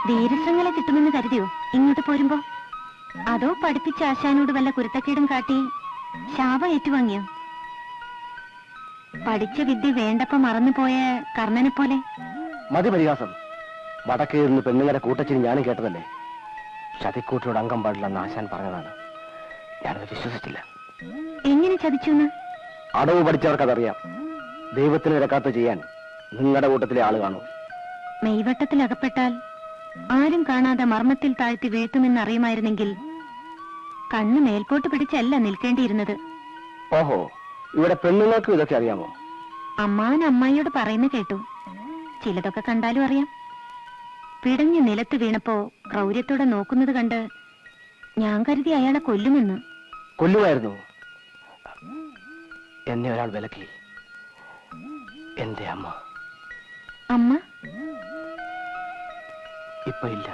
ധീരശ്രങ്ങളെ കിട്ടുമെന്ന് കരുതിയോ ഇങ്ങോട്ട് പോരുമ്പോ? അതോ പഠിപ്പിച്ച ആശാനോട് വല്ല കുരുത്തക്കേടും കാട്ടി ശാപം ഏറ്റുവാങ്ങിയോ? പഠിച്ച വിദ്യ വേണ്ടപ്പോ മറന്നുപോയ കർണനെ പോലെ. മതി പരിഹാസം. വടക്കേ നിന്ന് പെണ്ണുങ്ങളുടെ കൂട്ടച്ചിന് ഞാനും കേട്ടതല്ലേ. ചതിക്കൂട്ടിനോട് അംഗം പാടില്ലെന്ന് ആശാൻ പറഞ്ഞതാണ്. ഞാനത് വിശ്വസിച്ചില്ല. എങ്ങനെ ചതിച്ചു? അടവ് പഠിച്ചവർക്കതറിയാം. ദൈവത്തിന് വിലക്കാത്ത ചെയ്യാൻ നിങ്ങളുടെ കൂട്ടത്തിലെ ആള് കാണും. മെയ്വട്ടത്തിൽ അകപ്പെട്ടാൽ ആരും കാണാതെ മർമ്മത്തിൽ താഴ്ത്തി വീഴ്ത്തുമെന്നറിയുമായിരുന്നെങ്കിൽ കണ്ണ് മേൽപോട്ട് പിടിച്ചല്ല നിൽക്കേണ്ടിയിരുന്നത്. ഓഹോ, ഇവിടെ പെണ്ണുങ്ങൾക്കും ഇതൊക്കെ അറിയാമോ? അമ്മാവൻ അമ്മായിയോട് പറയുന്ന കേട്ടു. ചിലതൊക്കെ കണ്ടാലും അറിയാം. പിടഞ്ഞ് നിലത്ത് വീണപ്പോ ക്രൗര്യത്തോടെ നോക്കുന്നത് കണ്ട് ഞാൻ കരുതി അയാളെ കൊല്ലുമെന്ന്. കൊല്ലുമായിരുന്നു. എന്നെ ഒരാൾ വിലക്കി. എന്റെ അമ്മ. അമ്മ ഇപ്പൊ ഇല്ല.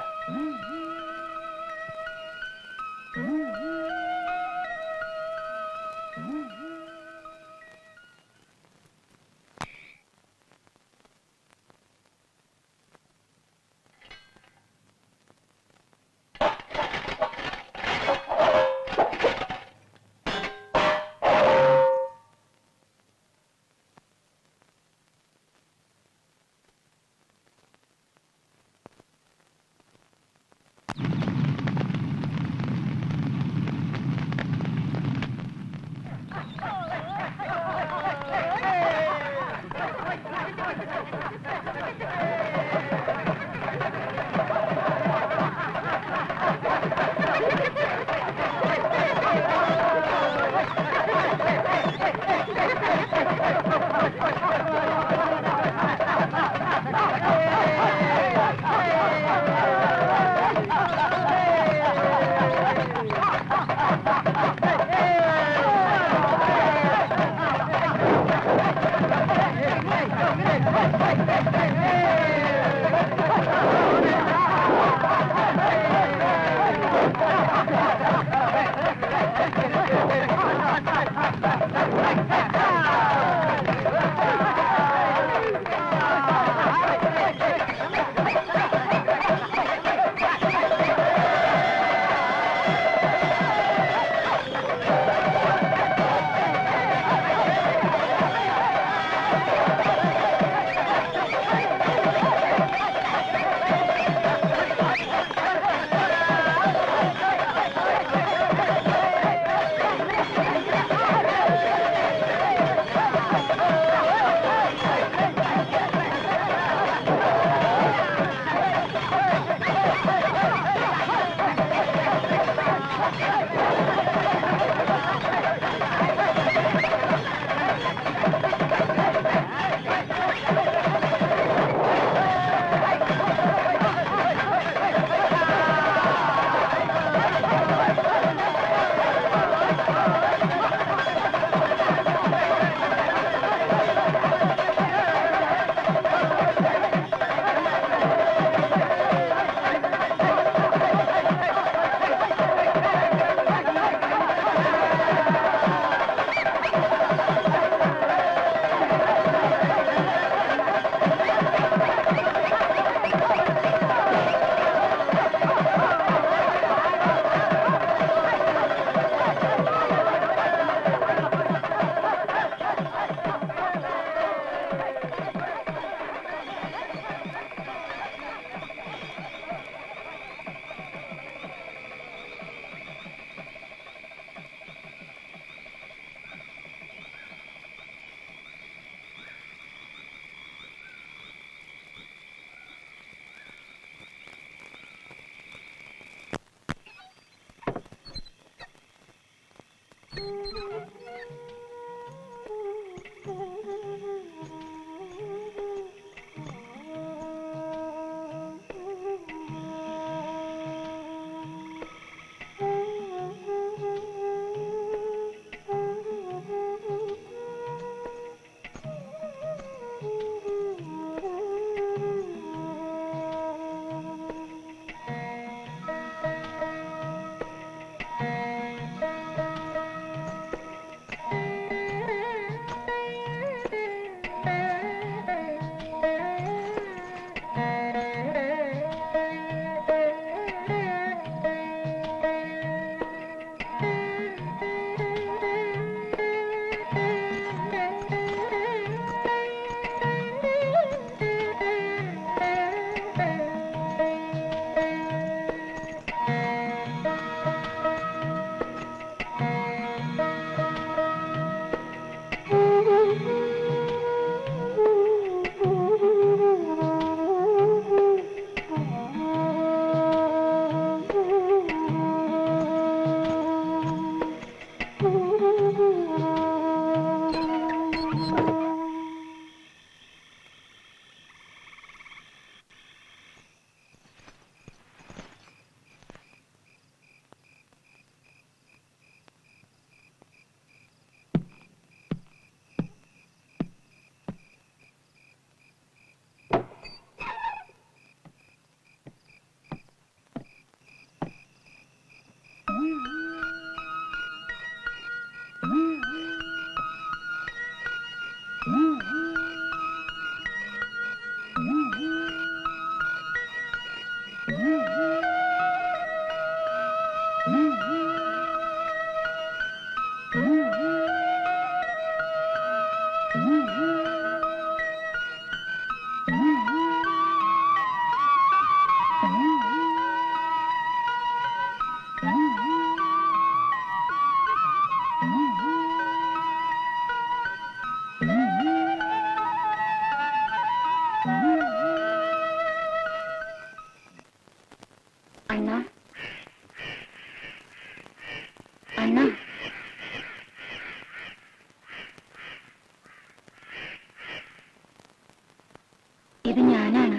ഇത് ഞാനാണ്,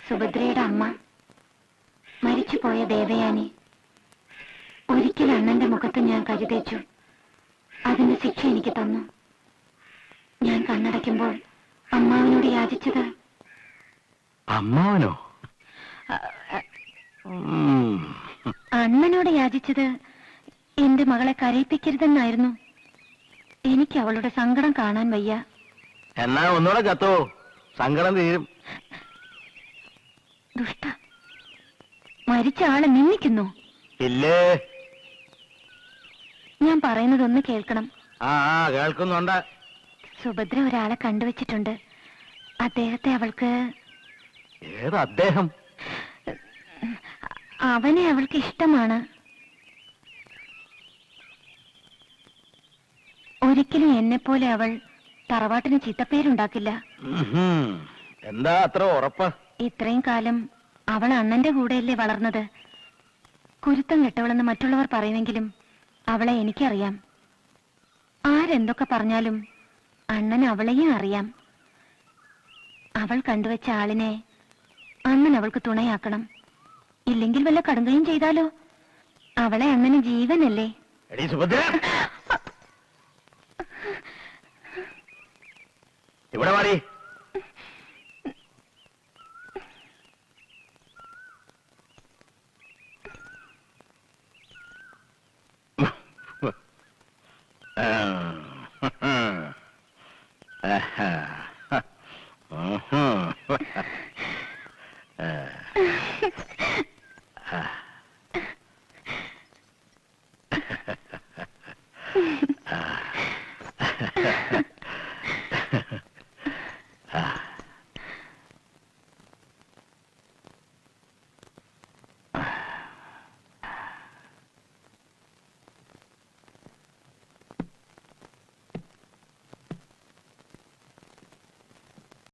സുഭദ്രയുടെ അമ്മ, മരിച്ചുപോയ ദേവയാനി. ഒരിക്കൽ അണ്ണന്റെ മുഖത്ത് ഞാൻ കരുതേച്ചു. അതിന്റെ ശിക്ഷ എനിക്ക് തന്നു. ഞാൻ കണ്ണടയ്ക്കുമ്പോൾ അമ്മാവനോട് യാചിച്ചത്. അമ്മാവനോ? അണ്ണനോട് യാചിച്ചത് എന്റെ മകളെ കരയിപ്പിക്കരുതെന്നായിരുന്നു. എനിക്ക് അവളുടെ സങ്കടം കാണാൻ വയ്യ. എന്നാ ഒന്നുകൂടെ ചത്തോ, സങ്കടം തീരും. ദുഷ്ട, മരിച്ച ആളെ നിന്ദിക്കുന്നു. ഇല്ലേ? ഞാൻ പറയുന്നതൊന്ന് കേൾക്കണം. ആ കേൾക്കുന്നുണ്ട്. സുഭദ്ര ഒരാളെ കണ്ടുവച്ചിട്ടുണ്ട്. അദ്ദേഹത്തെ അവൾക്ക്... ഏത് അദ്ദേഹം? അവനെ അവൾക്ക് ഇഷ്ടമാണ്. ഒരിക്കലും എന്നെപ്പോലെ അവൾ തറവാട്ടിന് ചീത്തപ്പേരുണ്ടാക്കില്ല. എന്താ അത്ര ഉറപ്പ്? ഇത്രയും കാലം അവൾ അണ്ണന്റെ കൂടെയല്ലേ വളർന്നത്. കുരുത്തം കെട്ടവളെന്ന് മറ്റുള്ളവർ പറയുമെങ്കിലും അവളെ എനിക്കറിയാം. ആരെന്തൊക്കെ പറഞ്ഞാലും അണ്ണൻ അവളെയും അറിയാം. അവൾ കണ്ടുവച്ച ആളിനെ അണ്ണൻ അവൾക്ക് തുണയാക്കണം. ഇല്ലെങ്കിൽ വല്ല കടുങ്കയും ചെയ്താലോ? അവളെ അണ്ണന് ജീവനല്ലേ. ഇവിടെ മാറി.